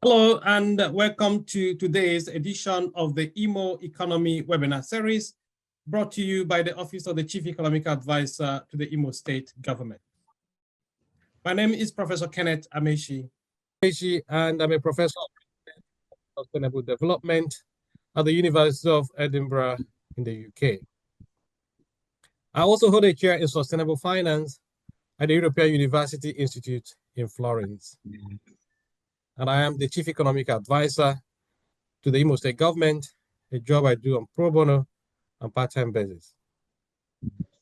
Hello, and welcome to today's edition of the Imo Economy webinar series, brought to you by the Office of the Chief Economic Advisor to the Imo State Government. My name is Professor Kenneth Amechi, and I'm a professor of sustainable development at the University of Edinburgh in the UK. I also hold a chair in sustainable finance at the European University Institute in Florence. And I am the Chief Economic Advisor to the Imo State Government, a job I do on pro bono and part-time basis.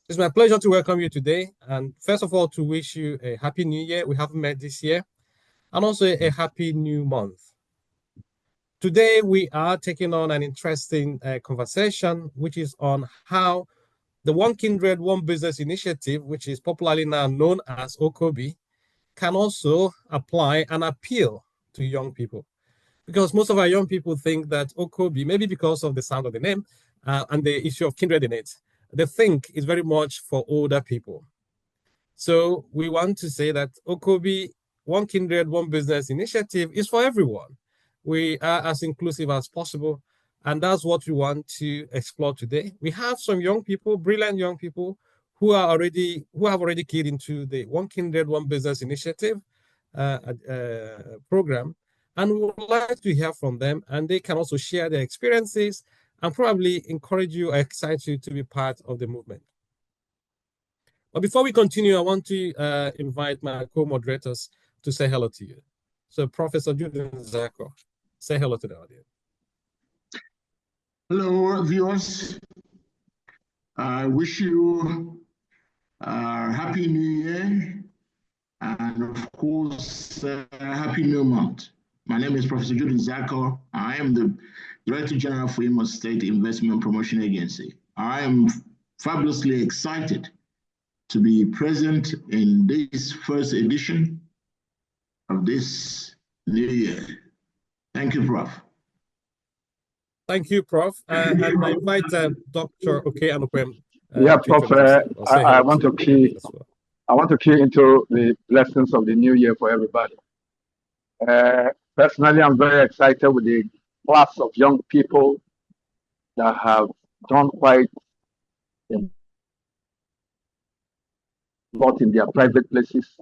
It's my pleasure to welcome you today, and first of all, to wish you a happy new year. We haven't met this year, and also a happy new month. Today, we are taking on an interesting conversation, which is on how the One Kindred, One Business initiative, which is popularly now known as OKOBI, can also apply and appeal to young people. Because most of our young people think that OKOBI, maybe because of the sound of the name and the issue of kindred in it, they think is very much for older people. So we want to say that OKOBI, One Kindred, One Business initiative is for everyone. We are as inclusive as possible, and that's what we want to explore today. We have some young people, brilliant young people, who have already keyed into the One Kindred, One Business initiative program, and we would like to hear from them, and they can also share their experiences and probably encourage you or excite you to be part of the movement. But before we continue, I want to invite my co-moderators to say hello to you. So Professor Julian Zako, say hello to the audience. Hello, viewers. I wish you a happy new year, and of course, happy new month. My name is Professor Julian Zako. I am the Director General for Imo State Investment Promotion Agency. I am fabulously excited to be present in this first edition of this new year. Thank you, Prof. Thank you, Prof. And I invite Dr. Oke-Anokwe. Yeah, Prof. I want to key. Well. I want to key into the blessings of the new year for everybody. Personally, I'm very excited with the class of young people that have done quite a lot in their private places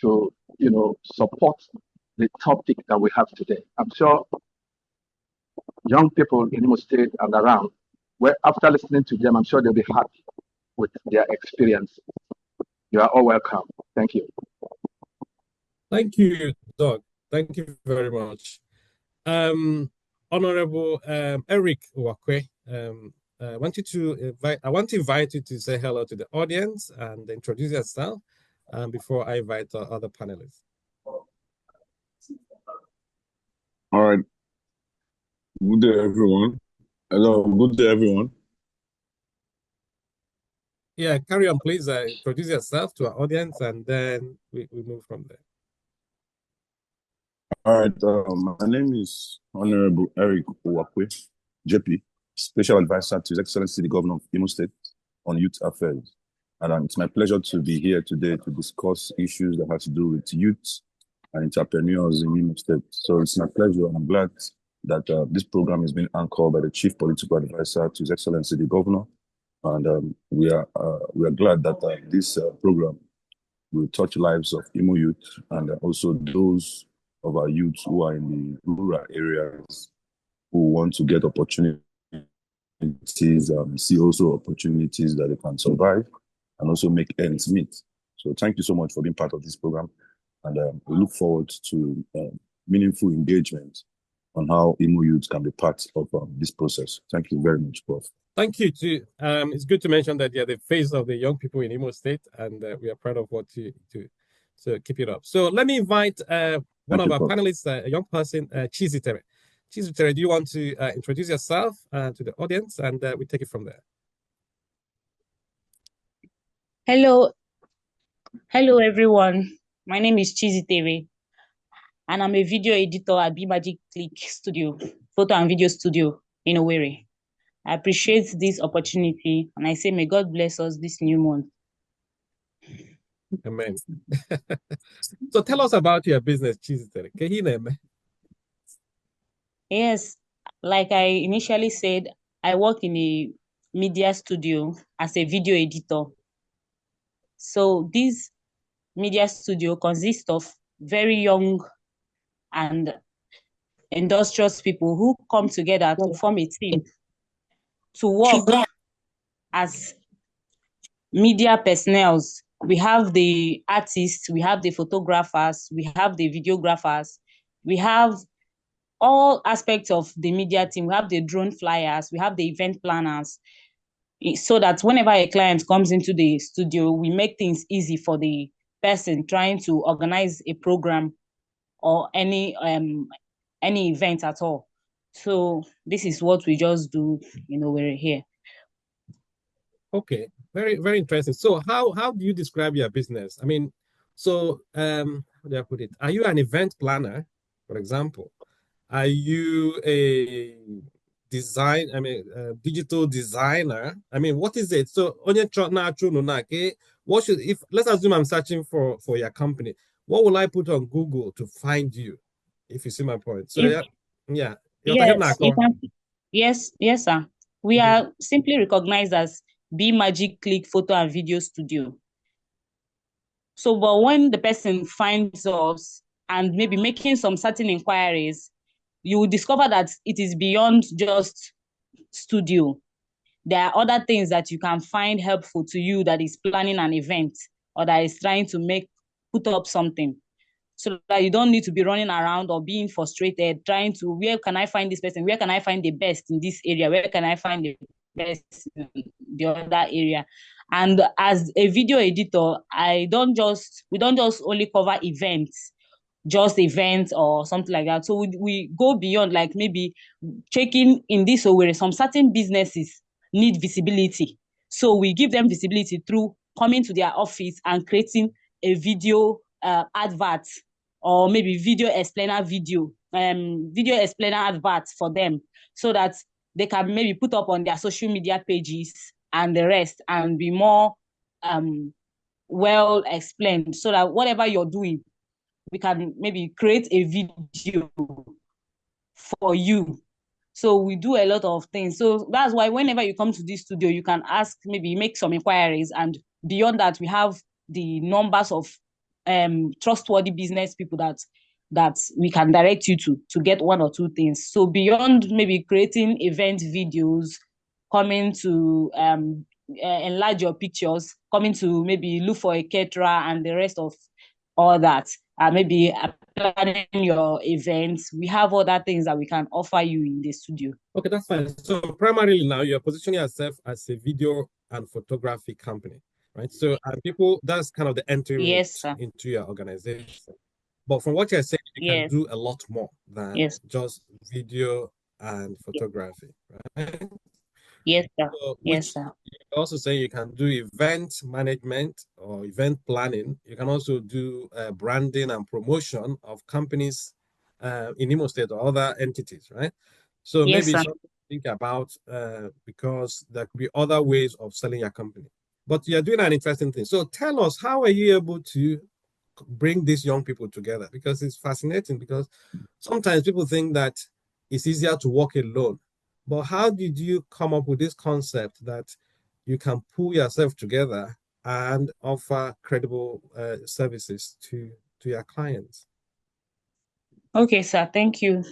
to, support the topic that we have today. I'm sure young people in Imo State and around, where after listening to them, I'm sure they'll be happy with their experience. You are all welcome. Thank you. Thank you, Doug. Thank you very much. Honorable Eric Uwakwe, I want to invite you to say hello to the audience and introduce yourself before I invite our other panelists. All right. Good day, everyone. Hello, good day, everyone. Yeah, carry on, please. Introduce yourself to our audience, and then we move from there. All right. My name is Honorable Eric Uwakwe, JP, Special Advisor to His Excellency the Governor of Imo State on Youth Affairs. And it's my pleasure to be here today to discuss issues that have to do with youth and entrepreneurs in Imo State. So it's my pleasure, and I'm glad that this program is being anchored by the Chief Political Advisor to His Excellency the Governor. And we are glad that this program will touch lives of Imo youth and also those of our youth who are in the rural areas who want to get opportunities, see also opportunities that they can survive and also make ends meet. So thank you so much for being part of this program. And we look forward to meaningful engagement on how Imo youth can be part of this process. Thank you very much, Prof. Thank you too. It's good to mention that you're the face of the young people in Imo State, and we are proud of what you do. So keep it up. So let me invite one of our panelists, a young person, Chizitere. Chizitere, do you want to introduce yourself to the audience, and we take it from there? Hello, everyone. My name is Chizitere, and I'm a video editor at Magic Click Studio, photo and video studio in Owerri. I appreciate this opportunity, and I say may God bless us this new month. Amen. So tell us about your business, Chizitere. Yes, like I initially said, I work in a media studio as a video editor. So this media studio consists of very young and industrious people who come together to form a team to work as media personnel. We have the artists, we have the photographers, we have the videographers, we have all aspects of the media team. We have the drone flyers, we have the event planners, so that whenever a client comes into the studio, we make things easy for the person trying to organize a program or any event at all. So this is what we just do, we're here. Okay, very, very interesting. So how do you describe your business? I mean, so how do I put it? Are you an event planner, for example? Are you a digital designer? I mean, what is it? So what should, if let's assume I'm searching for your company, what will I put on Google to find you? If you see my point. So yeah. Yes, you can. Yes, sir. We Mhm. are simply recognized as B Magic Click Photo and Video Studio. So, but when the person finds us and maybe making some certain inquiries, you will discover that it is beyond just studio. There are other things that you can find helpful to you that is planning an event or that is trying to put up something, so that you don't need to be running around or being frustrated trying to, where can I find this person, where can I find the best in this area, where can I find the best in the other area. And as a video editor, we don't just only cover events, just events or something like that. So we go beyond, like maybe checking in this way, some certain businesses need visibility. So we give them visibility through coming to their office and creating a video advert, or maybe video explainer advert for them, so that they can maybe put up on their social media pages and the rest, and be more well explained, so that whatever you're doing, we can maybe create a video for you. So we do a lot of things. So that's why whenever you come to this studio, you can ask, maybe make some inquiries. And beyond that, we have the numbers of trustworthy business people that we can direct you to get one or two things. So beyond maybe creating event videos, coming to enlarge your pictures, coming to maybe look for a caterer and the rest of all that, maybe planning your events. We have other things that we can offer you in the studio. Okay, that's fine. So primarily now you're positioning yourself as a video and photography company, right? So people, that's kind of the entry route Yes, sir. into your organization. But from what you're saying, you can Yes. do a lot more than Yes. just video and photography, right? Yes, sir. So, Yes, which sir. also say you can do event management or event planning. You can also do branding and promotion of companies in Imo State or other entities, right? So Yes, maybe sir. something to think about because there could be other ways of selling your company. But you're doing an interesting thing. So tell us, how are you able to bring these young people together? Because it's fascinating, because sometimes people think that it's easier to work alone. But how did you come up with this concept that you can pull yourself together and offer credible services to your clients? Okay, sir. Thank you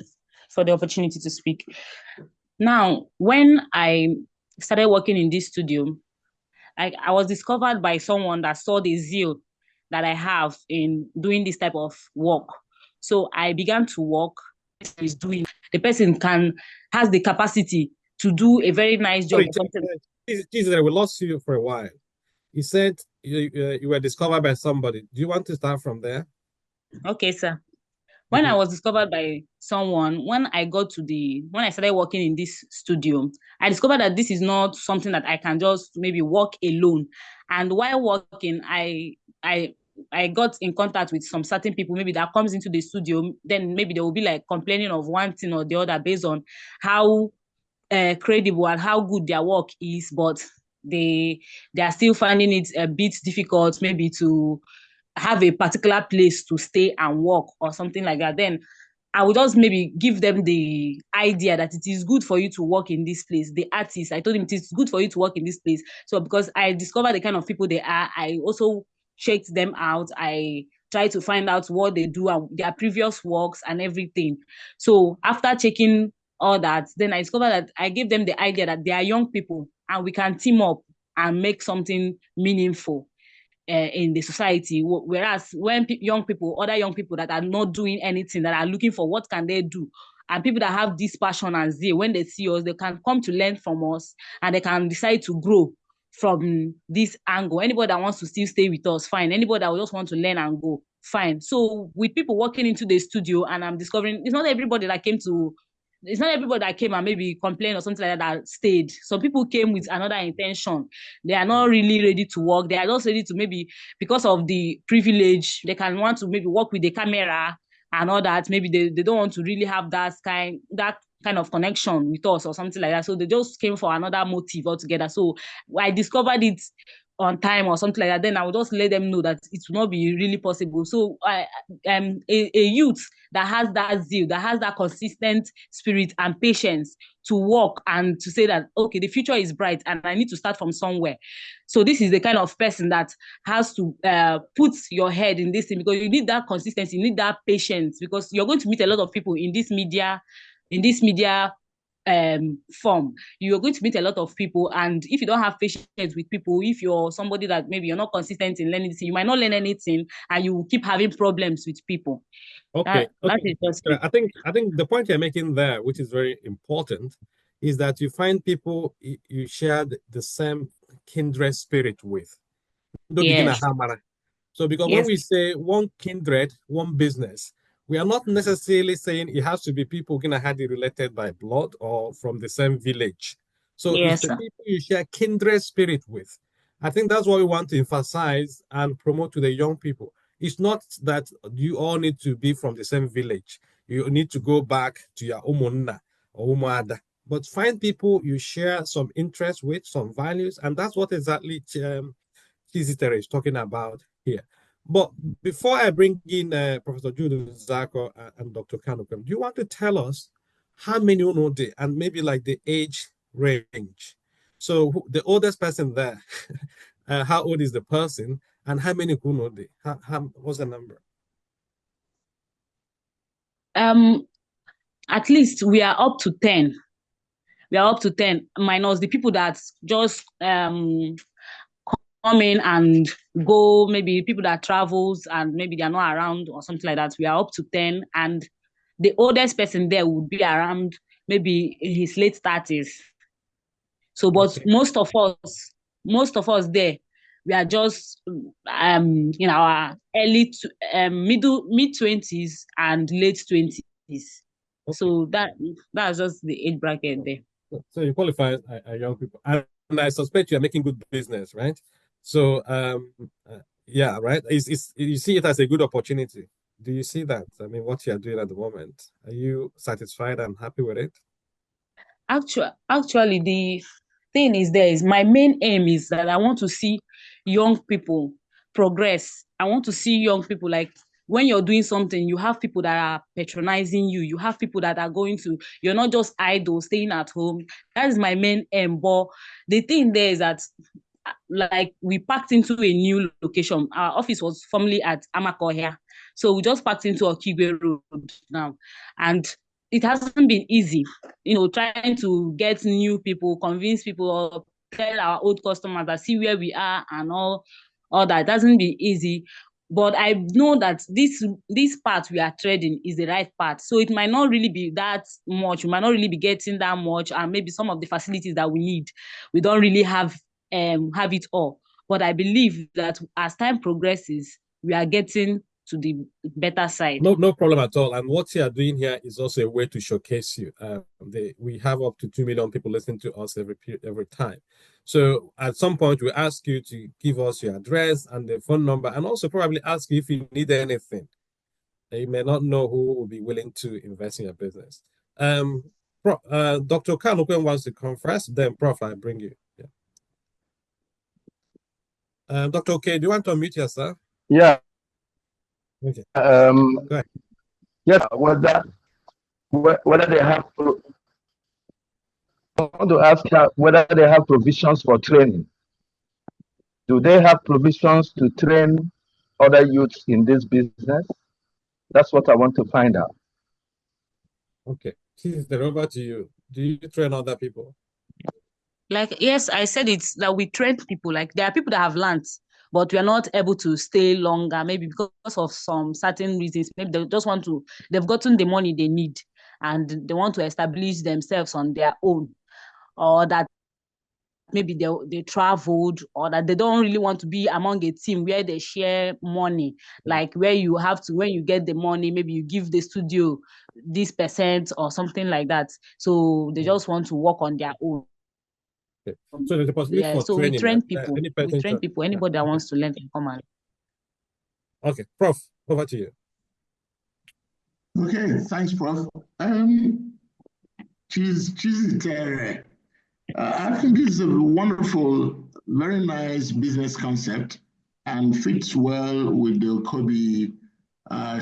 for the opportunity to speak. Now, when I started working in this studio, I was discovered by someone that saw the zeal that I have in doing this type of work. So I began to work. The person has the capacity to do a very nice job Sorry, or something. Jesus, we lost you for a while. You said you were discovered by somebody. Do you want to start from there? Okay, sir. When I was discovered by someone, when I started working in this studio, I discovered that this is not something that I can just maybe work alone. And while working, I I got in contact with some certain people, maybe that comes into the studio, then maybe they will be like complaining of one thing or the other based on how credible and how good their work is, but they are still finding it a bit difficult, maybe to have a particular place to stay and work or something like that. Then I would just maybe give them the idea that it is good for you to work in this place. The artists, I told him it is good for you to work in this place. So because I discovered the kind of people they are, I also checked them out. I try to find out what they do and their previous works and everything. So after checking all that, then I discovered that I gave them the idea that they are young people and we can team up and make something meaningful in the society. Whereas when young people, other young people that are not doing anything, that are looking for what can they do, and people that have this passion and zeal, when they see us, they can come to learn from us and they can decide to grow from this angle. Anybody that wants to still stay with us, fine. Anybody that will just want to learn and go, fine. So with people walking into the studio, and I'm discovering it's not everybody that came to, it's not everybody that came and maybe complained or something like that stayed. Some people came with another intention. They are not really ready to work. They are just ready to maybe, because of the privilege, they can want to maybe work with the camera and all that. Maybe they don't want to really have that kind of connection with us or something like that. So they just came for another motive altogether. So I discovered it on time or something like that, then I will just let them know that it will not be really possible. So I am a youth that has that zeal, that has that consistent spirit and patience to work and to say that, okay, the future is bright and I need to start from somewhere. So this is the kind of person that has to put your head in this thing, because you need that consistency, you need that patience, because you're going to meet a lot of people in this media form. You're going to meet a lot of people, and if you don't have patience with people, if you're somebody that maybe you're not consistent in learning anything, you might not learn anything and you keep having problems with people. Okay. That is just it. I think the point you're making there, which is very important, is that you find people you share the same kindred spirit with. Yes. So because when Yes. we say one kindred, one business, we are not necessarily saying it has to be people gonna have it related by blood or from the same village. So it's Yes, the sir. people you share kindred spirit with. I think that's what we want to emphasize and promote to the young people. It's not that you all need to be from the same village. You need to go back to your umunna or umuada, but find people you share some interest with, some values, and that's what exactly Chizitere is talking about here. But before I bring in Professor Jude Zako and Dr. Kanukum, do you want to tell us how many you know and maybe like the age range? So the oldest person there, how old is the person, and how many who know they? What's the number? At least we are up to 10. We are up to 10, minus the people that just come in and go, maybe people that travels and maybe they're not around or something like that. We are up to 10, and the oldest person there would be around maybe in his late 30s. So, but Okay. most of us there, we are just in our mid 20s and late 20s. Okay. So that's just the age bracket there. So you qualify as young people, and I suspect you are making good business, right? So yeah, right. You see it as a good opportunity. Do you see that? I mean, what you are doing at the moment, are you satisfied and happy with it? Actually, the thing is my main aim is that I want to see young people progress. I want to see young people, like, when you're doing something, you have people that are patronizing you. You have people that are you're not just idle, staying at home. That is my main aim. But the thing there is that, like, we packed into a new location. Our office was formerly at Amako here. So we just packed into Okigwe Road now. And it hasn't been easy, trying to get new people, convince people, or tell our old customers that see where we are and all that. It hasn't been easy. But I know that this path we are treading is the right path. So it might not really be that much. We might not really be getting that much. And maybe some of the facilities that we need, we don't really have it all. But I believe that as time progresses, we are getting to the better side. No problem at all. And what you are doing here is also a way to showcase you. We have up to 2 million people listening to us every time. So at some point, we ask you to give us your address and the phone number, and also probably ask you if you need anything. You may not know who will be willing to invest in your business. Dr. Kanukwen wants to come first, then Prof, I bring you. Yeah. Dr. K, do you want to unmute yourself? Yeah. Okay. Go ahead. Yes, well, whether they have, I want to ask whether they have provisions for training. Do they have provisions to train other youths in this business? That's what I want to find out. Okay, Tuesday, over to you. Do you train other people? Like, yes, I said it's that we train people. Like, there are people that have learned, but we are not able to stay longer, maybe because of some certain reasons. Maybe they just want to, they've gotten the money they need and they want to establish themselves on their own, or that maybe they traveled, or that they don't really want to be among a team where they share money, like where you have to, when you get the money, maybe you give the studio this percent or something like that. So they just want to work on their own. Okay. So there's a possibility Yeah, for so training. we train people. Anybody that wants to learn can come and. Okay, Prof, over to you. Okay, thanks, Prof. Chizzy, I think it's a wonderful, very nice business concept and fits well with the OKOBI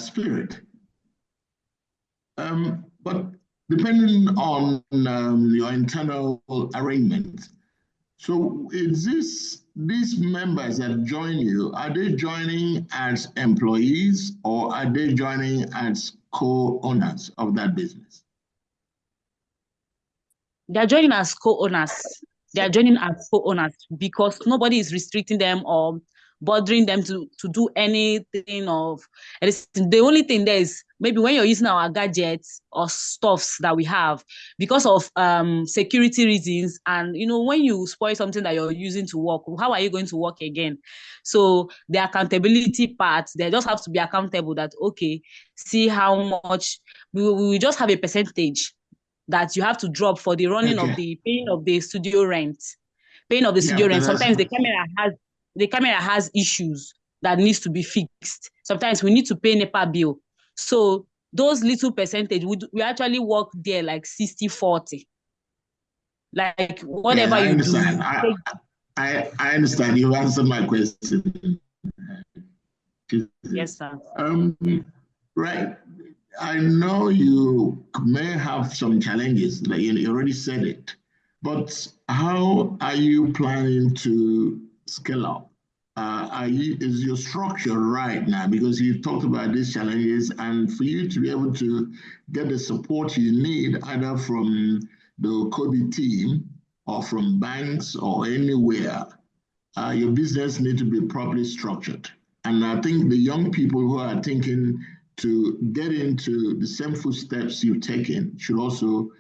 spirit. But depending on your internal arrangement, so is these members that join you, are they joining as employees or are they joining as co-owners of that business? They're joining as co-owners. Because nobody is restricting them or bothering them to do anything of anything. The only thing there is maybe when you're using our gadgets or stuffs that we have, because of security reasons, and when you spoil something that you're using to work, how are you going to work again? So the accountability part, they just have to be accountable that, okay, see how much we just have a percentage that you have to drop for the running of the paying of the studio rent. Sometimes the camera has issues that needs to be fixed. Sometimes we need to pay NEPA bill. So those little percentage, we actually work there like 60-40. Like whatever you understand. do. I understand. You answered my question. Yes, sir. Right. I know you may have some challenges, like you already said it, but how are you planning to scale up? Is your structure right now? Because you talked about these challenges, and for you to be able to get the support you need, either from the OKOBI team or from banks or anywhere, your business needs to be properly structured. And I think the young people who are thinking to get into the same footsteps you've taken should also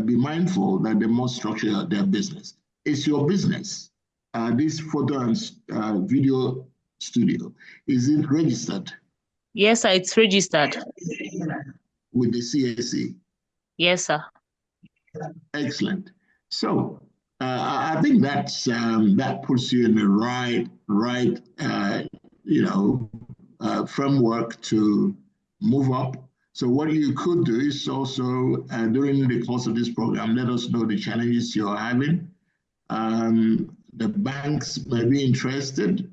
be mindful that they must structure their business. It's your business. This photo and video studio, is it registered? Yes, sir, it's registered. With the CAC? Yes, sir. Excellent. So I think that puts you in the right framework to move up. So what you could do is also during the course of this program, let us know the challenges you're having. The banks may be interested.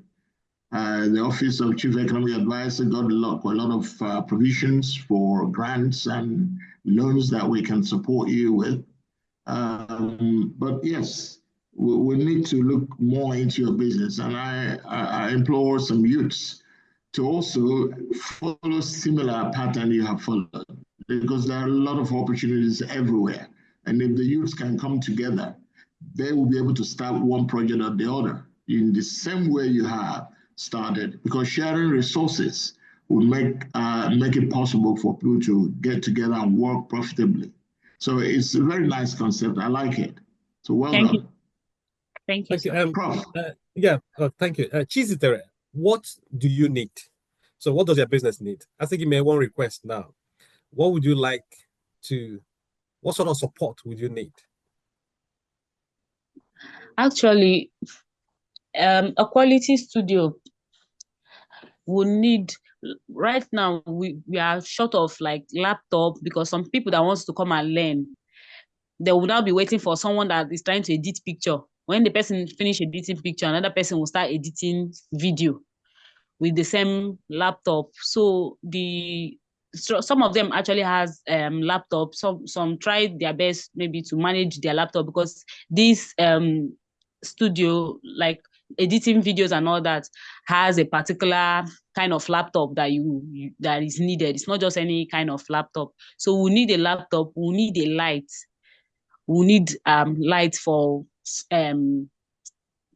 The Office of Chief Economic Advisor got a lot of provisions for grants and loans that we can support you with. But yes, we need to look more into your business. And I implore some youths to also follow similar pattern you have followed, because there are a lot of opportunities everywhere. And if the youths can come together, they will be able to start one project or the other in the same way you have started, because sharing resources will make it possible for people to get together and work profitably. So it's a very nice concept. I like it. So well Thank done. you. Thank you. Prof. Thank you. Chizitere, what do you need? So what does your business need? I think you may want request now. What would you like what sort of support would you need? Actually, a quality studio will need, right now we are short of like laptop, because some people that wants to come and learn, they will now be waiting for someone that is trying to edit picture. When the person finish editing picture, another person will start editing video with the same laptop. So the so some of them actually has laptop. Some tried their best maybe to manage their laptop, because this studio, like editing videos and all that, has a particular kind of laptop that that is needed. It's not just any kind of laptop. So we need a laptop, we need a light, we need light for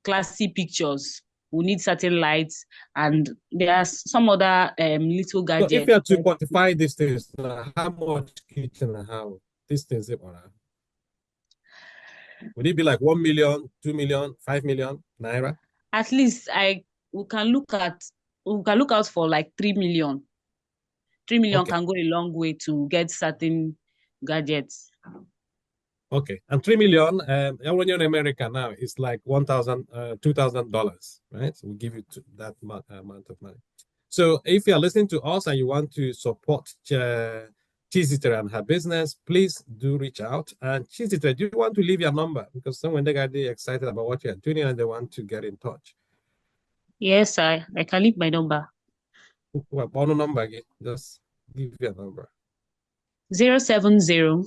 classy pictures. We need certain lights, and there are some other little gadgets. So if you have to quantify these things, how much kitchen and how these things are? Would it be like 1 million, 2 million, 5 million naira? At least we can look out for like 3 million. 3 million Okay. can go a long way to get certain gadgets. Okay, and 3 million, when you're in America now, it's like $2,000, right? So we give you that amount of money. So if you're listening to us and you want to support Chizitere and her business, please do reach out. And Chizitere, do you want to leave your number? Because someone they get excited about what you're doing and they want to get in touch. Yes, I can leave my number. Well, no number again. Just give your number. 070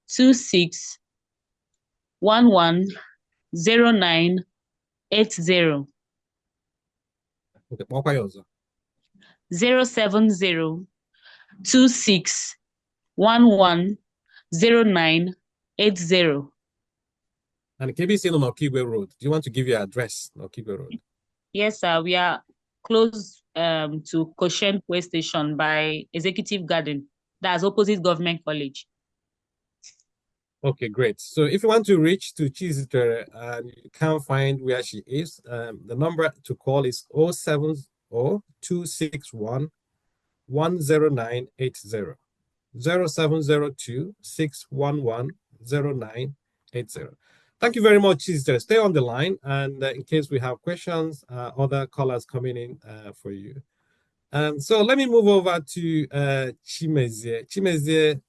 26 11 09 80. Okay, what else? 070 26 11 09 80. And KBC on Okigwe Road. Do you want to give your address on Okigwe Road? Yes, sir. We are close to Koshen Police Station by Executive Garden. That's opposite Government College. Okay, great. So if you want to reach to Chizitere and you can't find where she is, the number to call is 070-261-10980. 0702-611-0980. Thank you very much, Chizitere. Stay on the line, and in case we have questions, other callers coming in for you. So let me move over to Chimezie. Chimezie,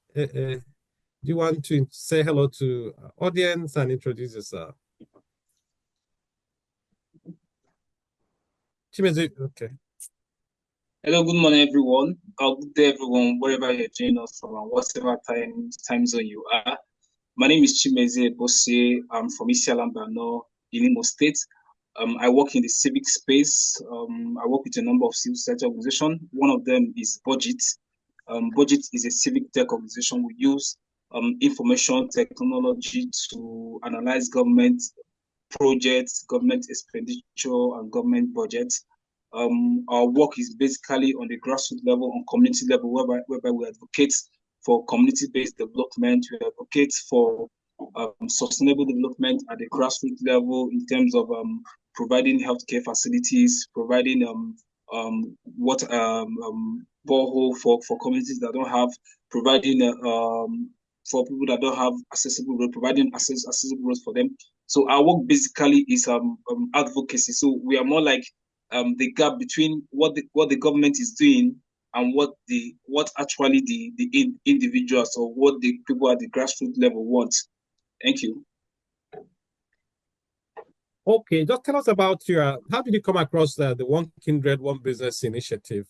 do you want to say hello to audience and introduce yourself? Chimezie, okay. Hello, good morning, everyone. Good day, everyone, wherever you're joining us from and whatever time zone you are. My name is Chimezie Bosse. I'm from Isialambano, in Imo State. I work in the civic space. I work with a number of civil society organizations. One of them is Budget. Budget is a civic tech organization. We use information technology to analyze government projects, government expenditure, and government budgets. Our work is basically on the grassroots level, on community level, whereby we advocate for community-based development. We advocate for sustainable development at the grassroots level in terms of providing healthcare facilities, providing borehole for communities that don't have, providing for people that don't have accessible road, providing accessible roads for them. So our work basically is advocacy. So we are more like the gap between what the government is doing and what actually the individuals or what the people at the grassroots level want. Thank you. Okay, just tell us about how did you come across the One Kindred, One Business initiative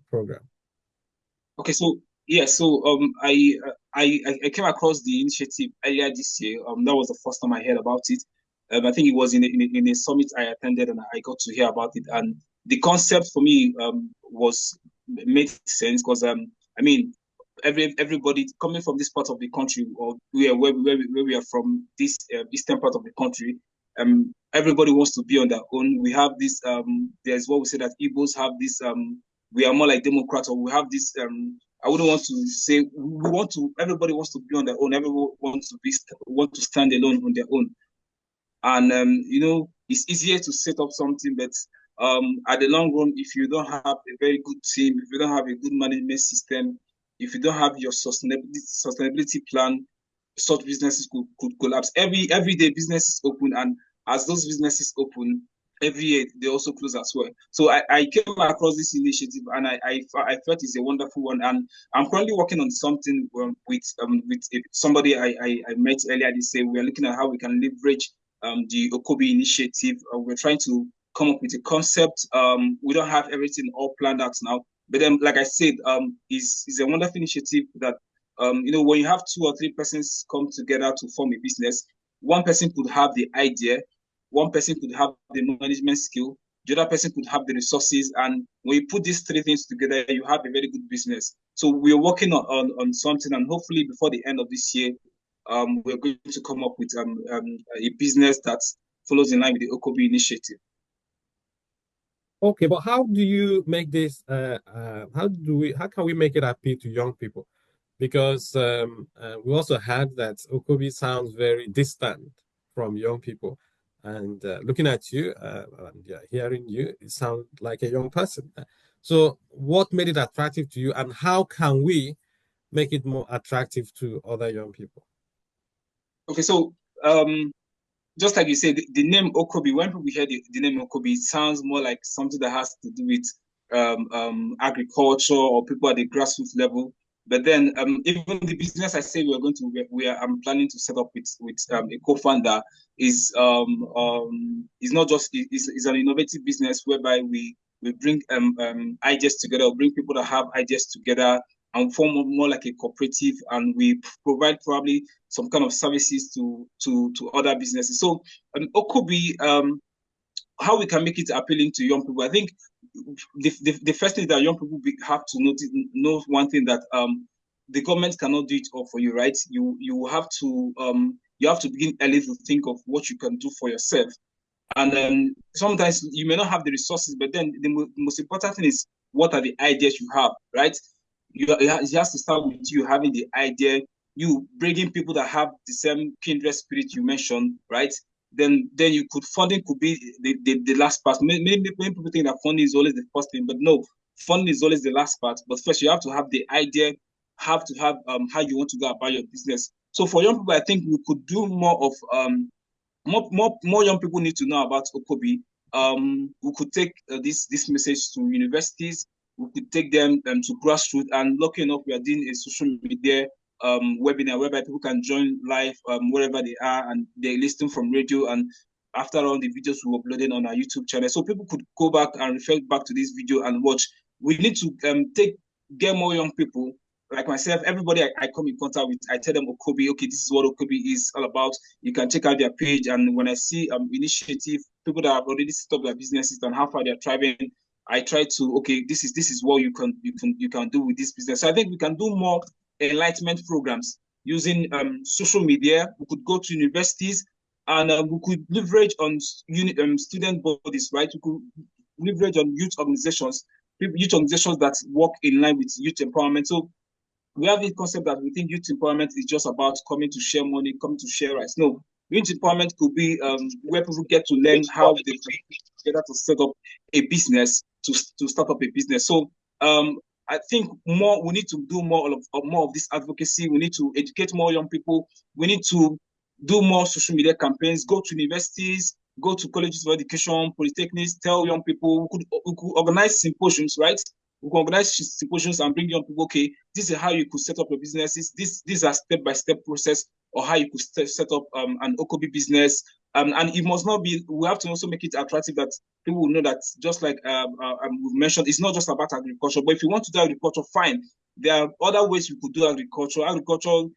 program? Okay, so yeah, so I came across the initiative earlier this year. That was the first time I heard about it. I think it was in a summit I attended, and I got to hear about it. And the concept for me made sense because I mean, everybody coming from this part of the country, or where we are from, this eastern part of the country, everybody wants to be on their own. We have this there's what we say that Igbos have this we are more like Democrats, or we have this I wouldn't want to say everybody wants to be on their own. Everyone wants to stand alone on their own. And you know, it's easier to set up something, but at the long run, if you don't have a very good team, if you don't have a good management system, if you don't have your sustainability plan, such businesses could collapse. Every day businesses open, and as those businesses open, every year they also close as well. So I came across this initiative, and I felt it's a wonderful one. And I'm currently working on something with somebody I met earlier this year. We are looking at how we can leverage the OKOBI initiative. We're trying to come up with a concept. We don't have everything all planned out now, But then, like I said, is a wonderful initiative that when you have 2 or 3 persons come together to form a business, one person could have the idea, one person could have the management skill, the other person could have the resources, and when you put these 3 things together, you have a very good business. So we're working on something, and hopefully before the end of this year, we're going to come up with a business that follows in line with the OKOBI initiative. Okay, but how do you make this? How can we make it appeal to young people? Because we also had that OKOBI sounds very distant from young people, and looking at you and hearing you, it sounds like a young person. So, what made it attractive to you, and how can we make it more attractive to other young people? Okay, so just like you said, the name OKOBI, when people hear the name OKOBI, it sounds more like something that has to do with agriculture or people at the grassroots level. But then even the business I say I'm planning to set up with a co-founder is not just is an innovative business whereby we bring ideas together, or bring people that have ideas together and form more like a cooperative, and we provide probably some kind of services to other businesses. So OKOBI, how we can make it appealing to young people, I think the first thing that young people have to know one thing, that the government cannot do it all for you, right? You have to begin early to think of what you can do for yourself. And sometimes you may not have the resources, but then the most important thing is, what are the ideas you have, right? It has to start with you having the idea, you bringing people that have the same kindred spirit you mentioned, right? Then funding could be the last part. Many people think that funding is always the first thing, but no, funding is always the last part. But first, you have to have the idea, have to have how you want to go about your business. So for young people, I think we could do more of more young people need to know about OKOBI. We could take this message to universities. We could take them to grassroots. And lucky enough, we are doing a social media webinar whereby people can join live wherever they are, and they're listening from radio. And after all, the videos we uploaded on our YouTube channel, so people could go back and refer back to this video and watch. We need to get more young people like myself. Everybody I come in contact with, I tell them OKOBI, okay, this is what OKOBI is all about. You can check out their page, and when I see initiative, people that have already set up their businesses and how far they're thriving, I try to, okay, this is what you can do with this business. So I think we can do more enlightenment programs using social media. We could go to universities, and we could leverage on student bodies, right? We could leverage on youth organizations that work in line with youth empowerment. So we have this concept that we think youth empowerment is just about coming to share money, coming to share rights. No, youth empowerment could be where people get to learn how they can together to set up a business, to start up a business. So I think we need to do more of this advocacy. We need to educate more young people. We need to do more social media campaigns, go to universities, go to colleges of education, polytechnics, tell young people. We could organize symposiums, right? We can organize symposiums and bring young people, okay, this is how you could set up your businesses. These are step-by-step process, or how you could set up an OKOBI business. And it must not be, we have to also make it attractive that people will know that, just like we've mentioned, it's not just about agriculture. But if you want to do agriculture, fine. There are other ways you could do agriculture. Gone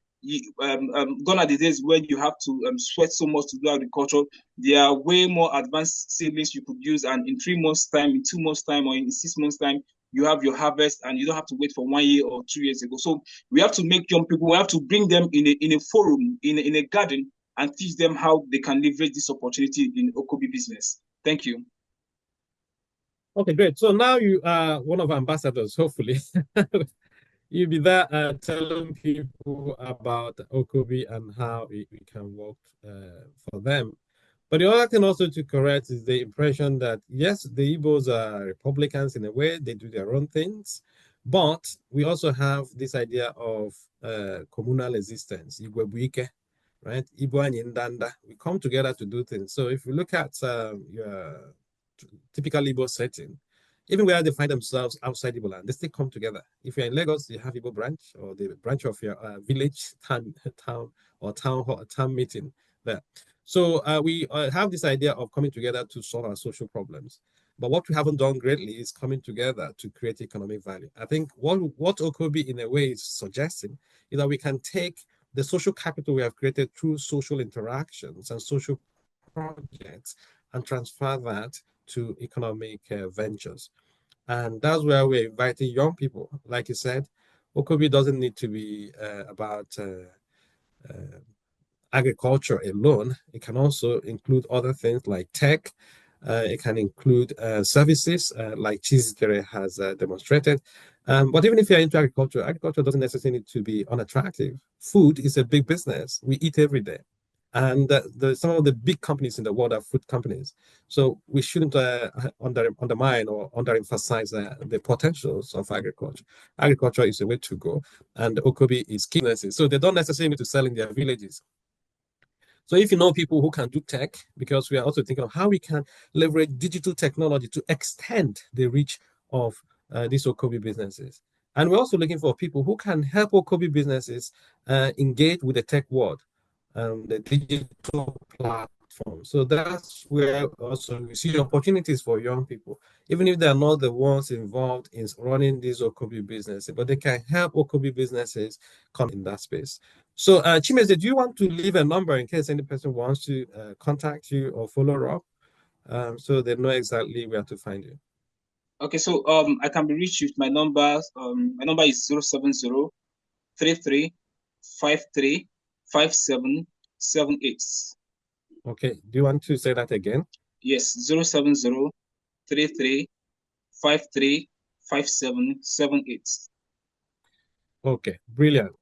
are the days when you have to sweat so much to do agriculture. There are way more advanced seedlings you could use, and in 3 months' time, in 2 months' time, or in 6 months' time, you have your harvest, and you don't have to wait for 1 year or 2 years ago. So we have to make young people, we have to bring them in a forum, in a garden, and teach them how they can leverage this opportunity in OKOBI business. Thank you. Okay, great. So now you are one of our ambassadors, hopefully. You'll be there telling people about OKOBI and how we can work for them. But the other thing also to correct is the impression that, yes, the Igbos are Republicans in a way, they do their own things, but we also have this idea of communal existence, Igwebuike, right? Igbo and Ndanda, we come together to do things. So if you look at your typical Igbo setting, even where they find themselves outside Igbo land, they still come together. If you're in Lagos, you have Igbo branch, or the branch of your village, town meeting there. So we have this idea of coming together to solve our social problems. But what we haven't done greatly is coming together to create economic value. I think what OKOBI in a way is suggesting is that we can take the social capital we have created through social interactions and social projects and transfer that to economic ventures. And that's where we're inviting young people. Like you said, OKOBI doesn't need to be about agriculture alone. It can also include other things like tech. It can include services like Chizitere has demonstrated. But even if you're into agriculture, agriculture doesn't necessarily need to be unattractive. Food is a big business. We eat every day. And some of the big companies in the world are food companies. So we shouldn't undermine or underemphasize the potentials of agriculture. Agriculture is a way to go. And OKOBI is key businesses. So they don't necessarily need to sell in their villages. So if you know people who can do tech, because we are also thinking of how we can leverage digital technology to extend the reach of these OKOBI businesses. And we're also looking for people who can help OKOBI businesses engage with the tech world, the digital platform. So that's where also we see opportunities for young people, even if they're not the ones involved in running these OKOBI businesses, but they can help OKOBI businesses come in that space. So, Chimeze, do you want to leave a number in case any person wants to contact you or follow up, so they know exactly where to find you? Okay, so I can be reached with my numbers. My number is 070 33 53 5778. Okay, do you want to say that again? Yes, 070 33 53 5778. Okay, brilliant.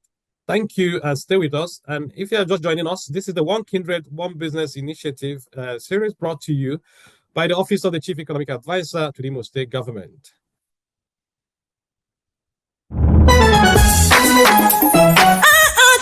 Thank you, and stay with us. And if you are just joining us, this is the One Kindred, One Business Initiative series brought to you by the Office of the Chief Economic Advisor to the Imo State Government.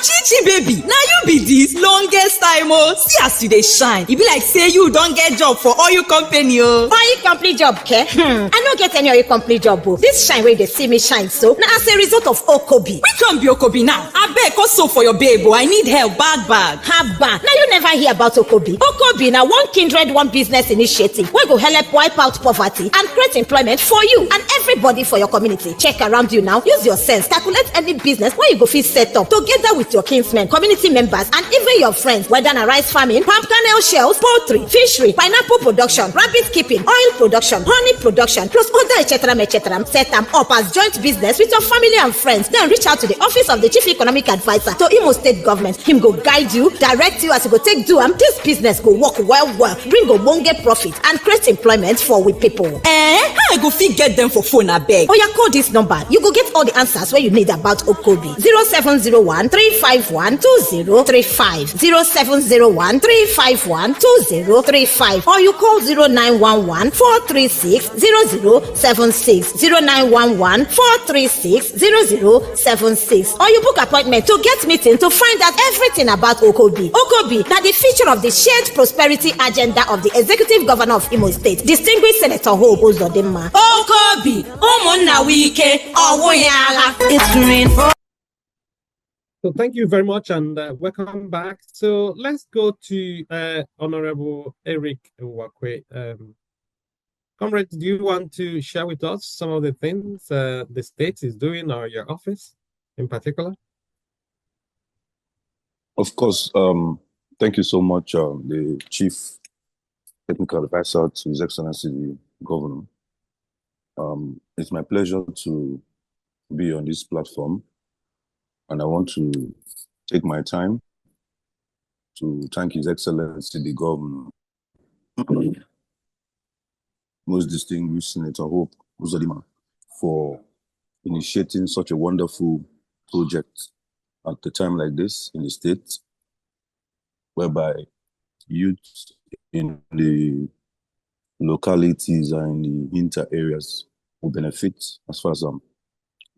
Chichi baby, now you be this longest time see as you dey shine. E be like say you don't get job for oil company Oil company job ke? I no get any oil company job This shine wey dey see me shine so na as a result of OKOBI. Which one be OKOBI now? Abeg come so for your babe I need help bag. Haba, now you never hear about OKOBI. OKOBI na One Kindred, One Business Initiative wey go help wipe out poverty and create employment for you and everybody for your community. Check around you now, use your sense, calculate any business wey you go fit set up together with your kinsmen, community members, and even your friends, whether na rice farming, palm kernel shells, poultry, fishery, pineapple production, rabbit keeping, oil production, honey production, plus other etc. Set them up as joint business with your family and friends. Then reach out to the Office of the Chief Economic Advisor to Imo State Government. Him go guide you, direct you as you go take do and this business go work well, bring ogbonge profit and create employment for we people. How I go fit get them for phone abeg? Oh, you call this number. You go get all the answers where you need about OKOBI. 0701 351 2035 0701 351 2035 or you call 0911 436 0076 0911 436 0076 or you book appointment to get meeting to find out everything about OKOBI. OKOBI now the feature of the shared prosperity agenda of the Executive Governor of Imo State, Distinguished Senator Hope Uzodimma. OKOBI, Omonna Wike, Owoyala. It's green for. So thank you very much and welcome back. So let's go to Honorable Eric Uwakwe. Comrade, do you want to share with us some of the things the state is doing or your office in particular? Of course. Thank you so much, the Chief Technical Advisor to His Excellency the Governor. It's my pleasure to be on this platform, and I want to take my time to thank His Excellency the Governor, most distinguished Senator Hope Uzodimma, for initiating such a wonderful project at a time like this in the state, whereby youth in the localities and in the inter areas will benefit as far as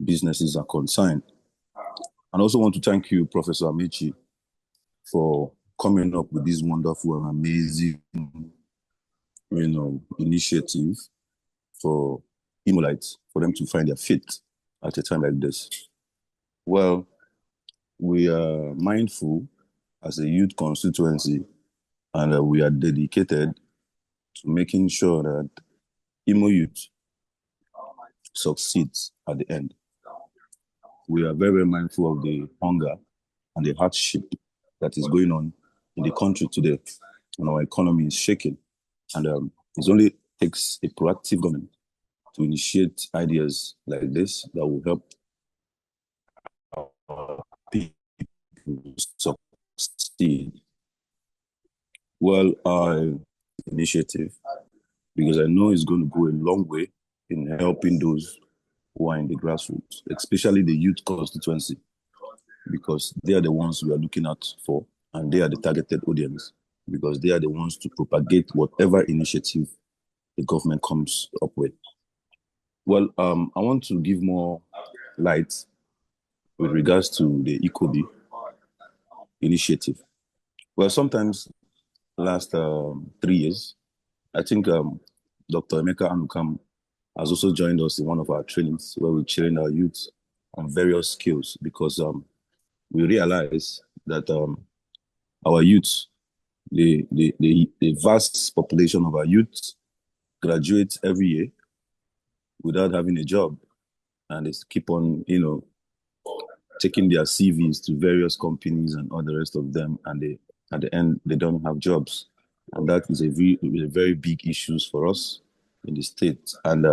businesses are concerned. And I also want to thank you, Professor Amici, for coming up with this wonderful and amazing, initiative for Imolites, for them to find their fit at a time like this. Well, we are mindful as a youth constituency, and we are dedicated to making sure that Imo youth succeeds at the end. We are very, very mindful of the hunger and the hardship that is going on in the country today, and our economy is shaking. And it only takes a proactive government to initiate ideas like this that will help our people succeed. Well, our initiative, because I know it's going to go a long way in helping those who are in the grassroots, especially the youth constituency, because they are the ones we are looking out for, and they are the targeted audience, because they are the ones to propagate whatever initiative the government comes up with. Well, I want to give more light with regards to the OKOBI initiative. Well, sometimes last 3 years, I think Dr. Emeka Anukam has also joined us in one of our trainings where we train our youth on various skills, because we realize that our youth, the vast population of our youth graduates every year without having a job, and they keep on, taking their CVs to various companies and all the rest of them, and they, at the end, they don't have jobs. And that is a very big issue for us in the state. And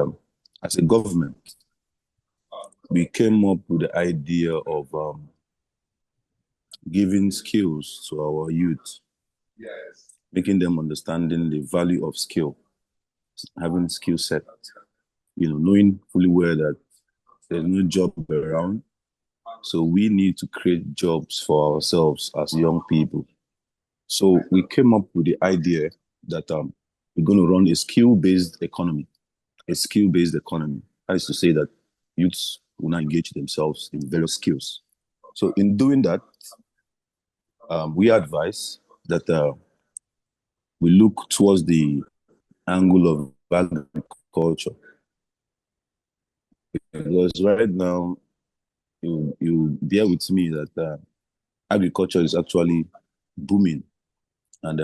as a government, we came up with the idea of giving skills to our youth, making them understanding the value of skill, having skill set, knowing fully well that there's no job around. So we need to create jobs for ourselves as young people. So we came up with the idea that we're going to run a skill-based economy. That is to say that youths will now engage themselves in various skills. So in doing that, we advise that we look towards the angle of agriculture. Because right now, you bear with me that agriculture is actually booming. And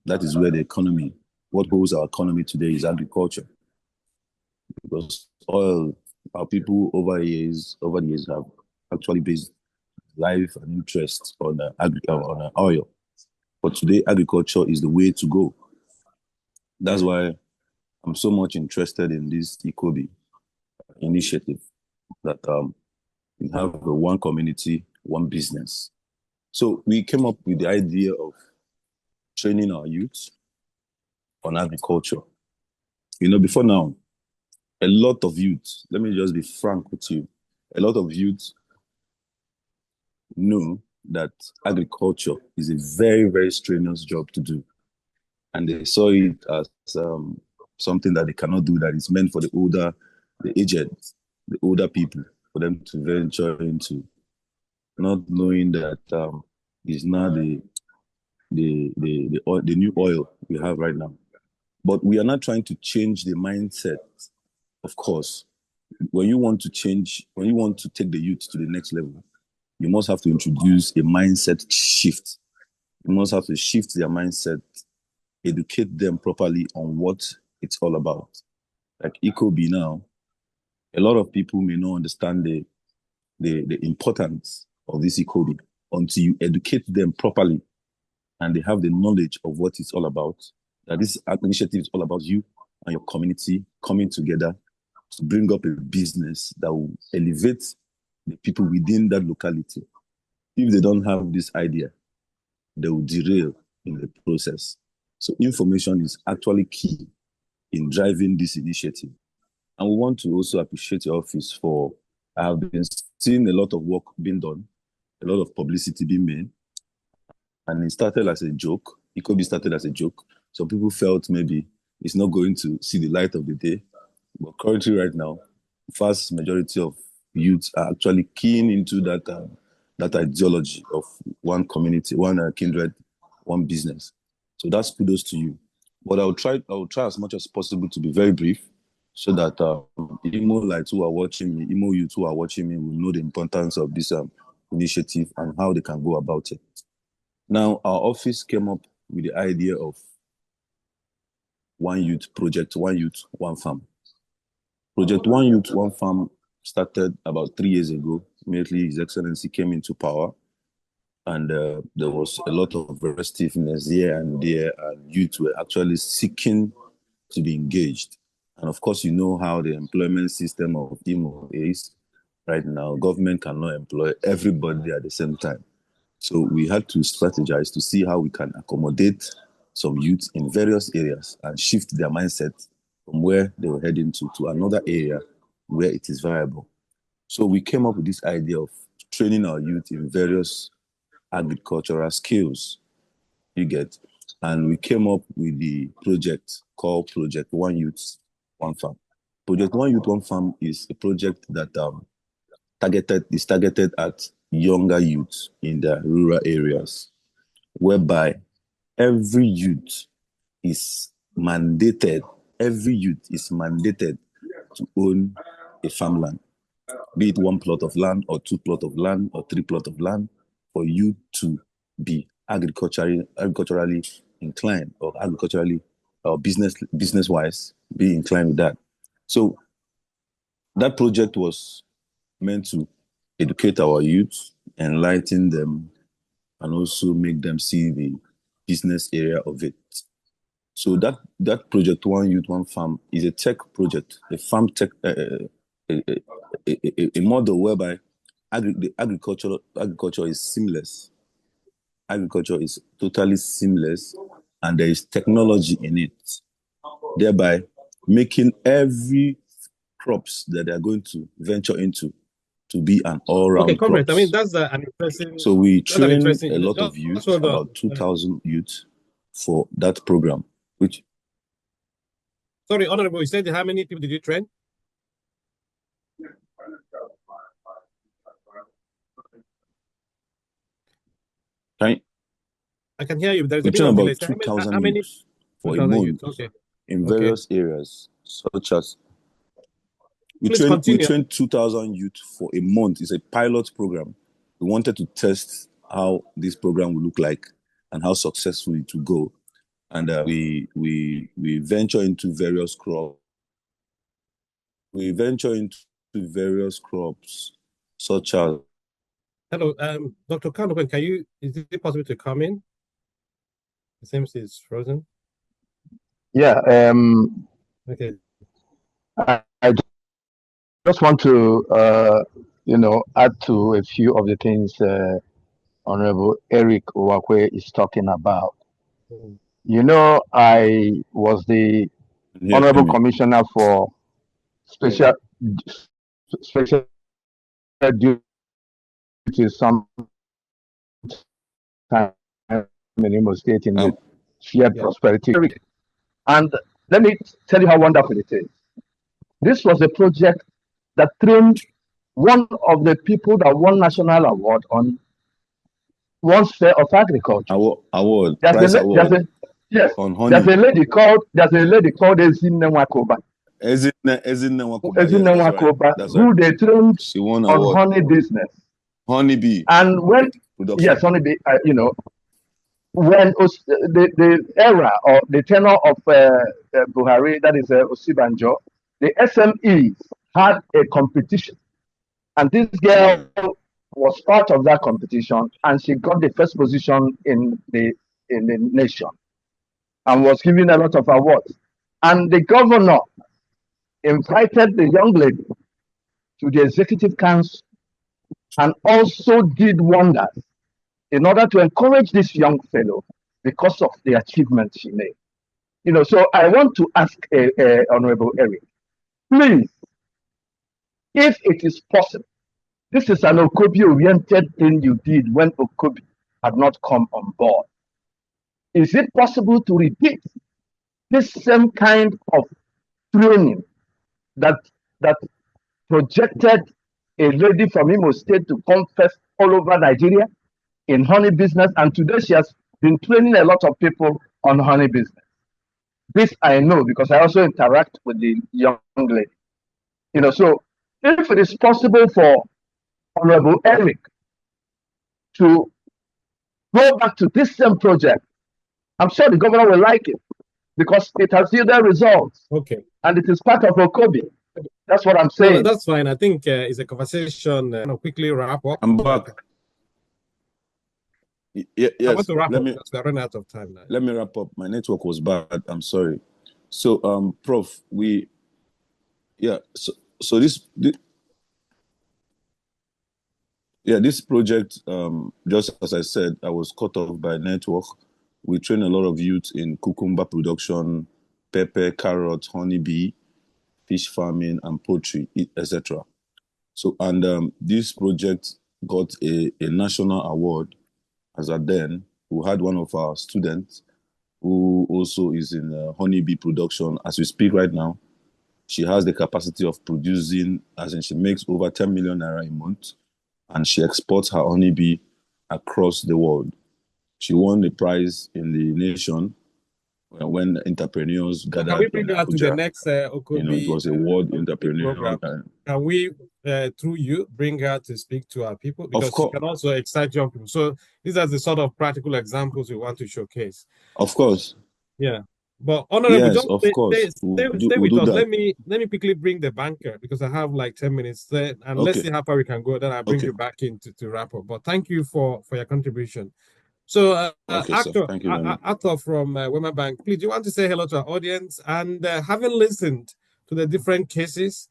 that is where the economy, what holds our economy today is agriculture. Because our people over the years have actually based life and interest on oil. But today, agriculture is the way to go. That's why I'm so much interested in this OKOBI initiative, that we have the one community, one business. So we came up with the idea of training our youth on agriculture. Before now, a lot of youth, let me just be frank with you, a lot of youth know that agriculture is a very, very strenuous job to do. And they saw it as something that they cannot do, that is meant for the aged, the older people, for them to venture into, not knowing that it's not the new oil we have right now. But we are not trying to change the mindset. Of course, when you want to take the youth to the next level, you must have to introduce a mindset shift. You must have to shift their mindset, educate them properly on what it's all about. Like OKOBI now, a lot of people may not understand the importance of this OKOBI until you educate them properly and they have the knowledge of what it's all about, that this initiative is all about you and your community coming together to bring up a business that will elevate the people within that locality. If they don't have this idea, they will derail in the process. So information is actually key in driving this initiative. And we want to also appreciate your office for, I have been seeing a lot of work being done, a lot of publicity being made. And it started as a joke. OKOBI started as a joke. Some people felt maybe it's not going to see the light of the day. But currently right now, vast majority of youths are actually keen into that ideology of one community, one kindred, one business. So that's kudos to you. But I will try as much as possible to be very brief, so that Imo lights who are watching me, Imo youth who are watching me, will know the importance of this initiative and how they can go about it. Now, our office came up with the idea of One Youth Project, One Youth, One Farm. Project One Youth, One Farm started about 3 years ago. Immediately His Excellency came into power, and there was a lot of restiveness here and there, and youth were actually seeking to be engaged. And of course, you know how the employment system of Imo is right now. Government cannot employ everybody at the same time. So we had to strategize to see how we can accommodate some youth in various areas and shift their mindset from where they were heading to another area where it is viable. So we came up with this idea of training our youth in various agricultural skills, you get. And we came up with the project called Project One Youth, One Farm. Project One Youth, One Farm is a project that is targeted at younger youth in the rural areas, whereby every youth is mandated to own a farmland, be it 1 plot of land or 2 plot of land or 3 plot of land, for you to be agriculturally inclined, or agriculturally or business-wise be inclined with that. So that project was meant to educate our youth, enlighten them, and also make them see the business area of it. So that Project One Youth, One Farm is a tech project, a farm tech, a model whereby agriculture is seamless. Agriculture is totally seamless, and there is technology in it, thereby making every crops that they are going to venture into to be an all-round Okay, comrade, crops. I mean, that's an interesting... So we train a lot of youth, about 2,000 youth for that program, which... Sorry, Honorable, you said how many people did you train? I can hear you. There's we train about 2,000 youth for a month in various areas, such as we train 2,000 youth for a month. It's a pilot program. We wanted to test how this program will look like and how successful it will go. And we venture into various crops. We venture into various crops, such as... Hello, Dr. Kanopen, is it possible to come in? It seems it's frozen. Yeah. Okay. I just want to, add to a few of the things Honorable Eric Uwakwe is talking about. You know, I was the Honorable Commissioner for Special Duties some time in Imo State in the shared prosperity. And let me tell you how wonderful it is. This was a project that trained one of the people that won national award on one sphere of agriculture. Award. There's a lady called Ezinne Wakoba. Ezinne Wakoba, who they trained on honey business. Honeybee. And when honeybee, when the era or the tenure of Buhari, that is Osibanjo, the SMEs had a competition, and this girl was part of that competition, and she got the first position in the nation, and was given a lot of awards. And the governor invited the young lady to the executive council, and also did wonders in order to encourage this young fellow because of the achievements she made. So I want to ask Honorable Eric, please, if it is possible, this is an OKOBI-oriented thing you did when OKOBI had not come on board. Is it possible to repeat this same kind of training that projected a lady from Imo State to come first all over Nigeria in honey business, and today she has been training a lot of people on honey business? This I know because I also interact with the young lady. So if it is possible for Honorable Eric to go back to this same project, I'm sure the governor will like it. because it has yielded results. Okay. And it is part of OKOBI. That's what I'm saying. No, that's fine. I think it's a conversation. Quickly wrap up. I'm back. Yes. I want to wrap up because we're running out of time now. Let me wrap up. My network was bad. I'm sorry. So, Prof, this project, just as I said, I was cut off by network. We train a lot of youth in cucumber production, pepper, carrot, honeybee, fish farming, and poultry, etc. So, and this project got a national award. As at then, we had one of our students who also is in honeybee production. As we speak right now, she has the capacity of producing, as in she makes over 10 million naira a month, and she exports her honeybee across the world. She won the prize in the nation when entrepreneurs gathered. Can we bring in her to the next OKOBI? It was a world entrepreneur program. Can we, through you, bring her to speak to our people? Because she can also excite young people. So these are the sort of practical examples we want to showcase. Of course. Yeah. But Honorable, yes, of course. Stay with us. Let me quickly bring the banker because I have like 10 minutes there, and let's see how far we can go. Then I'll bring you back in to wrap up. But thank you for your contribution. So, Arthur from Wema Bank, please, do you want to say hello to our audience? And having listened to the different cases,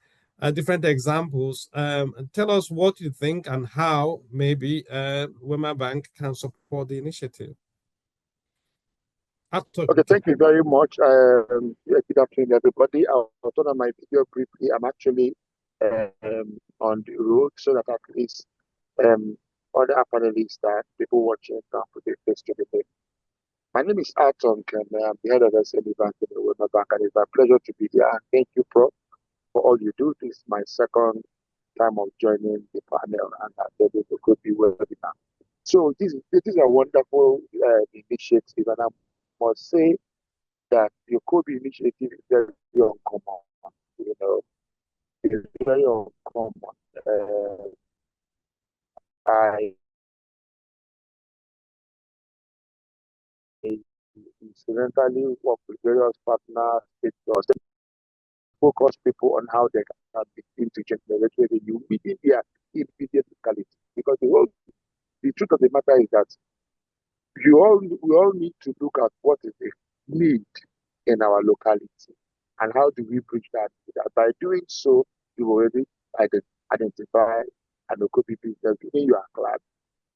different examples, tell us what you think and how maybe Wema Bank can support the initiative. Okay, thank you very much. Good afternoon, everybody. I'll turn on my video briefly. I'm actually on the road so that at least other panelists that people watching can put a face to the name. My name is Arthur, and I'm the head of SME Bank in the Wema Bank, and it's my pleasure to be here. And thank you, Prof, for all you do. This is my second time of joining the panel, and I think it could be webinar. So this is a wonderful initiative, and I must say that the OKOBI initiative is very uncommon. You know, it's very uncommon. I incidentally work with various partners, focus people on how they can begin to generate revenue within their immediate locality. Because the truth of the matter is that we all need to look at what is the need in our locality and how do we bridge that. By doing so, you already identify an OKOBI business within your club,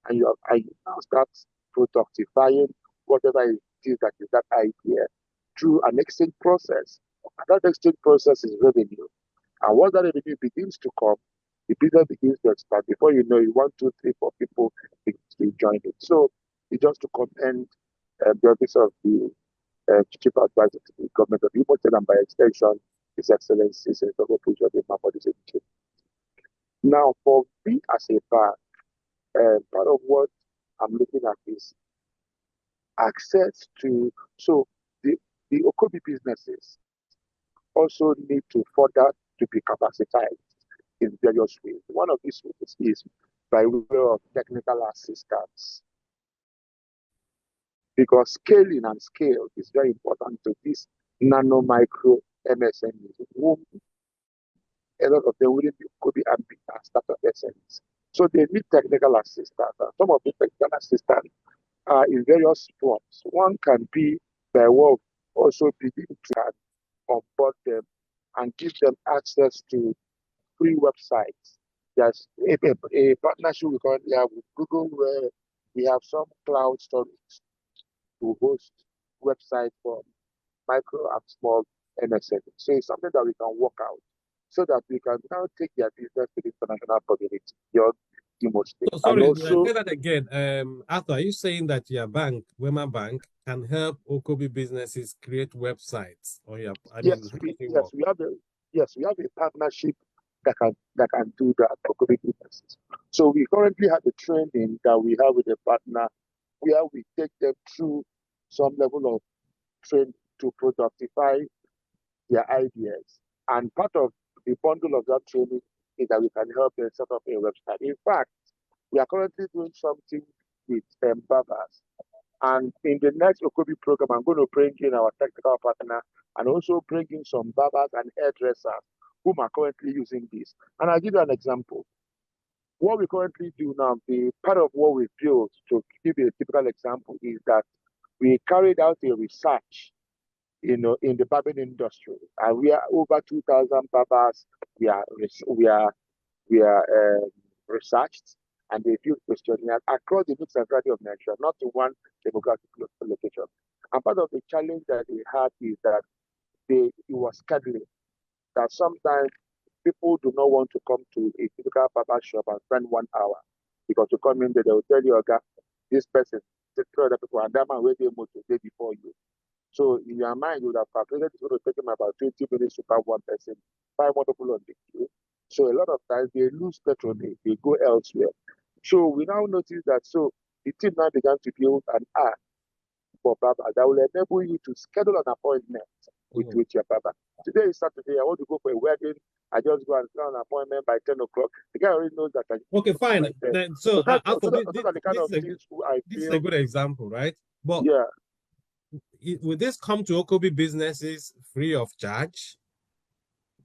and you now start productifying whatever it is that idea through an exchange process. And that exchange process is revenue. And once that revenue begins to come, the business begins to expand. Before you know it, 1, 2, 3, 4 people begin to join it. So it's just to commend the office of the Chief Advisor to the government of Imo State, and by extension, His Excellency Senator Opujo for this initiative. Now, for me as a bank, part of what I'm looking at is access to, so the OKOBI businesses also need to further to be capacitized in various ways. One of these ways is by way of technical assistance, because scaling and scale is very important to these nano micro MSMEs, whom a lot of them wouldn't could be startup SMEs. So they need technical assistance. And some of the technical assistance are in various forms. One can be by way of also beginning to onboard them and give them access to free websites. There's a partnership we currently have with Google, where we have some cloud storage to host websites for micro and small MSMEs. So it's something that we can work out so that we can now take their business to the international community beyond Imo State. So sorry, say that again. Arthur, are you saying that your bank, Wema Bank, can help OKOBI businesses create websites? Or yes, we have a partnership that can do that for OKOBI businesses. So we currently have a training that we have with a partner where we take them through some level of training to productify their ideas. And part of the bundle of that training is that we can help them set up a website. In fact, we are currently doing something with barbers And in the next OKOBI program, I'm going to bring in our technical partner and also bring in some barbers and hairdressers whom are currently using this. And I'll give you an example. What we currently do now, the part of what we built, to give you a typical example, is that we carried out a research, in the barbering industry, and we are over 2,000 barbers. We are researched, and they built questionnaires across the mixed variety of Nigeria, not in one demographic location. And part of the challenge that we had is that it was scheduling. That sometimes people do not want to come to a typical barber shop and spend 1 hour, because to come in there, they will tell you, okay, this person, three other people, and that man will be able to day before you. So in your mind, you would have calculated it's going to take them about 20 minutes to have one person, 5 more people on the queue. So a lot of times they lose patronage, they go elsewhere. So we now notice that, so the team now began to build an app for Baba that will enable you to schedule an appointment with your Baba. Today is Saturday, I want to go for a wedding. I just go and schedule an appointment by 10 o'clock. The guy already knows that. Okay, fine. Then, so that's this is a good example, right? But yeah, will this come to OKOBI businesses free of charge?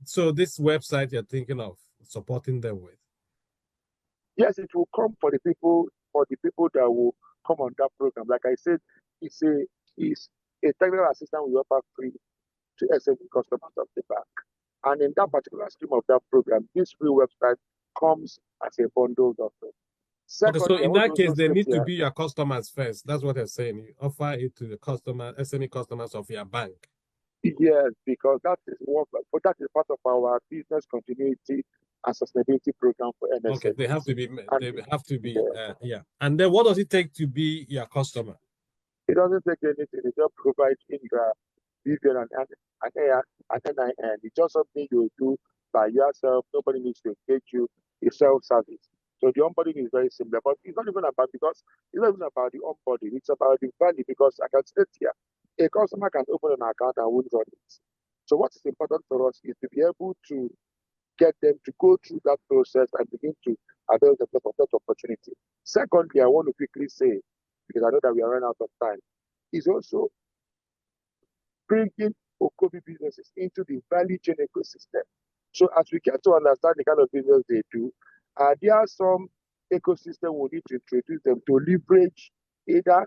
So this website you're thinking of supporting them with? Yes, it will come for the people that will come on that program. Like I said, it's a technical assistant we offer free to SME customers of the bank. And in that particular stream of that program, this free website comes as a bundled offer. Okay, so in that case, they need to be your customers first. That's what they're saying. You offer it to the SME customers of your bank. Yes, because that is part of our business continuity and sustainability program for NSA. Okay, they have to be, yeah. And then what does it take to be your customer? It doesn't take anything. It just provides Indra, Vivian, and NIN. It's just something you do by yourself. Nobody needs to engage you. It's self-service. So the onboarding is very similar, but it's not even about the onboarding. It's about the value, because I can state here, a customer can open an account and won't run it. So what is important for us is to be able to get them to go through that process and begin to avail themselves of that opportunity. Secondly, I want to quickly say, because I know that we are running out of time, is also bringing OKOBI businesses into the value chain ecosystem. So as we get to understand the kind of business they do, there are some ecosystem we need to introduce them to leverage either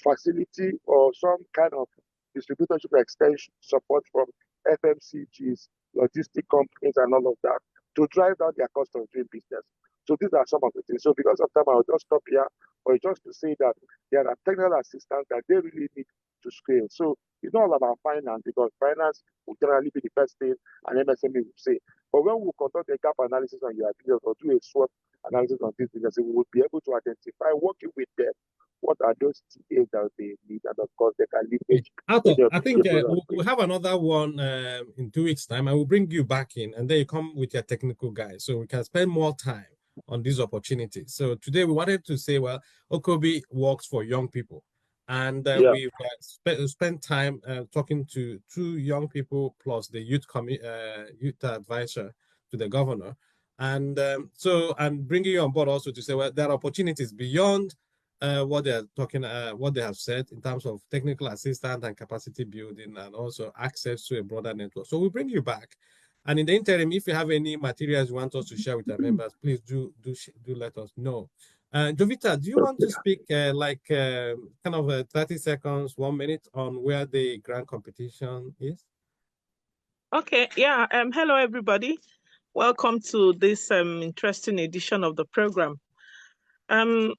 facility or some kind of distributorship extension support from FMCGs, logistic companies, and all of that to drive down their cost of doing business. So these are some of the things. So because of time, I'll just stop here, or just to say that there are technical assistants that they really need to scale. So it's not all about finance, because finance will generally be the first thing an MSME will say. But when we conduct a gap analysis on your business or do a SWOT analysis on this business, we will be able to identify, working with them, what are those TAs that they need, and of course they can leverage. I think we'll have another one in 2 weeks' time. I will bring you back in, and then you come with your technical guys, so we can spend more time on these opportunities. So today we wanted to say, well, OKOBI works for young people, and we've spent time talking to 2 young people plus the youth advisor to the governor, and and bringing you on board also to say, well, there are opportunities beyond what they are talking, what they have said in terms of technical assistance and capacity building, and also access to a broader network. So we'll bring you back. And in the interim, if you have any materials you want us to share with our members, please do let us know. Jovita, do you want to speak kind of 30 seconds, 1 minute on where the grant competition is? Okay, yeah. Hello, everybody. Welcome to this interesting edition of the program.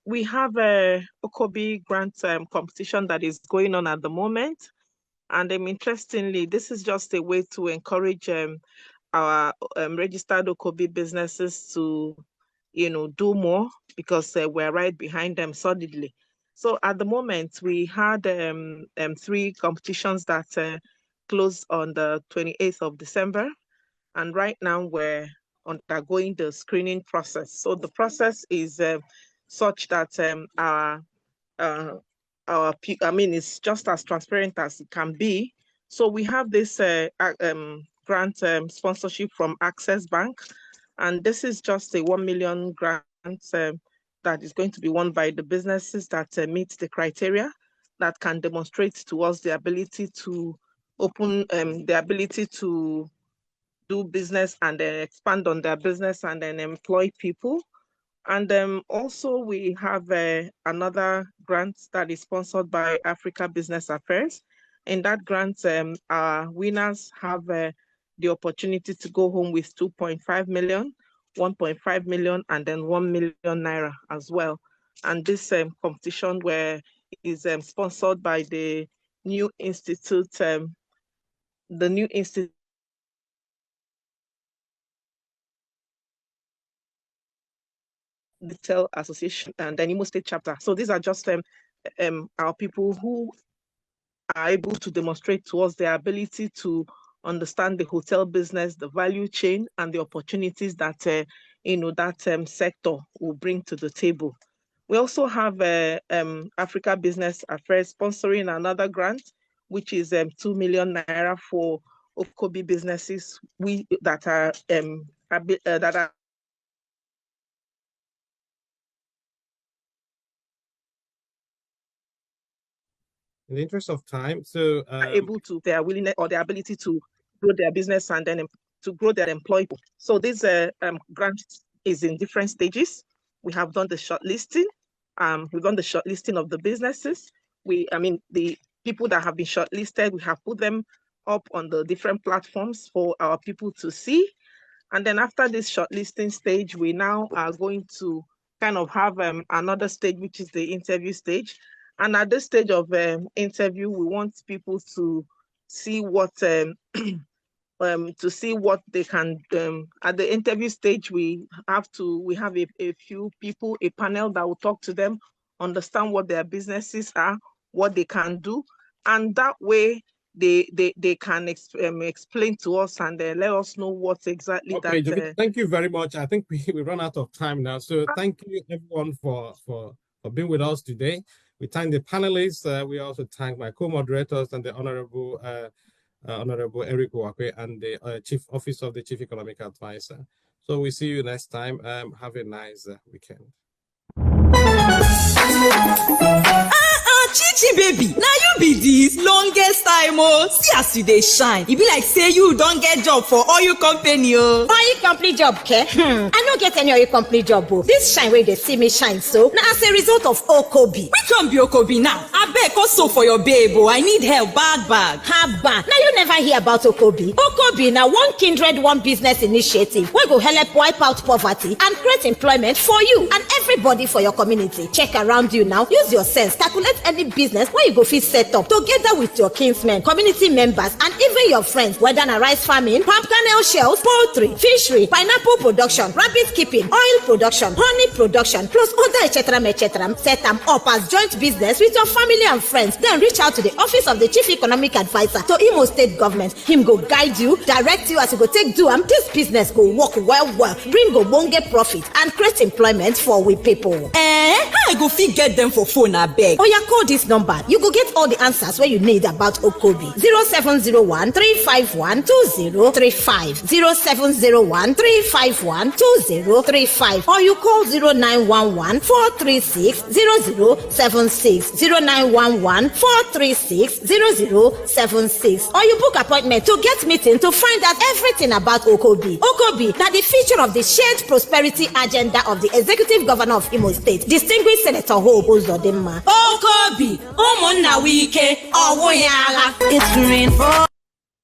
We have a OKOBI grant competition that is going on at the moment. And interestingly, this is just a way to encourage our registered OKOBI businesses to, do more, because we're right behind them solidly. So at the moment, we had 3 competitions that closed on the 28th of December. And right now we're undergoing the screening process. So the process is such that it's just as transparent as it can be. So we have this grant sponsorship from Access Bank, and this is just a 1 million grant that is going to be won by the businesses that meet the criteria, that can demonstrate to us the ability to open, the ability to do business and then expand on their business and then employ people. And also we have another grant that is sponsored by Africa Business Affairs. In that grant, our winners have the opportunity to go home with 2.5 million, 1.5 million, and then 1 million naira as well. And this competition is sponsored by the New Institute, Retail Association and the Imo State chapter. So these are just our people who are able to demonstrate to us their ability to understand the hotel business, the value chain, and the opportunities that that sector will bring to the table. We also have Africa Business Affairs sponsoring another grant, which is 2 million naira for OKOBI businesses that are in the interest of time, so able to their willingness or their ability to grow their business and then to grow their employee. So this grant is in different stages. We have done the shortlisting. We've done the shortlisting of the businesses. The people that have been shortlisted, we have put them up on the different platforms for our people to see. And then after this shortlisting stage, we now are going to kind of have another stage, which is the interview stage. And at this stage of interview, we want people to see what they can. At the interview stage, we have a few people, a panel that will talk to them, understand what their businesses are, what they can do, and that way they can explain to us and let us know what exactly okay, that. Thank you very much. I think we run out of time now. So thank you everyone for being with us today. We thank the panelists. We also thank my co-moderators and the Honorable Eric Uwakwe and the Chief Office of the Chief Economic Advisor. So we see you next time. Have a nice weekend. Chichi baby, now you be this longest time see as you dey shine. E be like say you don't get job for oil company Oil company job, ke? I no get any oil company job. This shine where they see me shine so now as a result of OKOBI. Which one be OKOBI now? I beg also for your babe. I need help bag. Haba, now you never hear about OKOBI. OKOBI now one kindred, one business initiative. We go help wipe out poverty and create employment for you and everybody for your community. Check around you now. Use your sense. Calculate any business where you go fit set up together with your kinsmen, community members, and even your friends. Whether na rice farming, palm kernel shells, poultry, fishery, pineapple production, rabbit keeping, oil production, honey production, plus other etc. Set them up as joint business with your family and friends. Then reach out to the Office of the Chief Economic Advisor to Imo State Government. Him go guide you, direct you as you go take do this business go work well, bring go bonge profit and create employment for we people. How I go fit get them for phone abeg? Oya call this number. You go get all the answers where you need about OKOBI. 0701 351 2035. 0701 351 2035. Or you call 0911 436 0076. 0911 436 0076. Or you book appointment to get meeting to find out everything about OKOBI. OKOBI now the feature of the shared prosperity agenda of the Executive Governor of Imo State, Distinguished Senator Hope Uzodimma. OKOBI, ụmụnna wike ọwụ ya agha. It's green for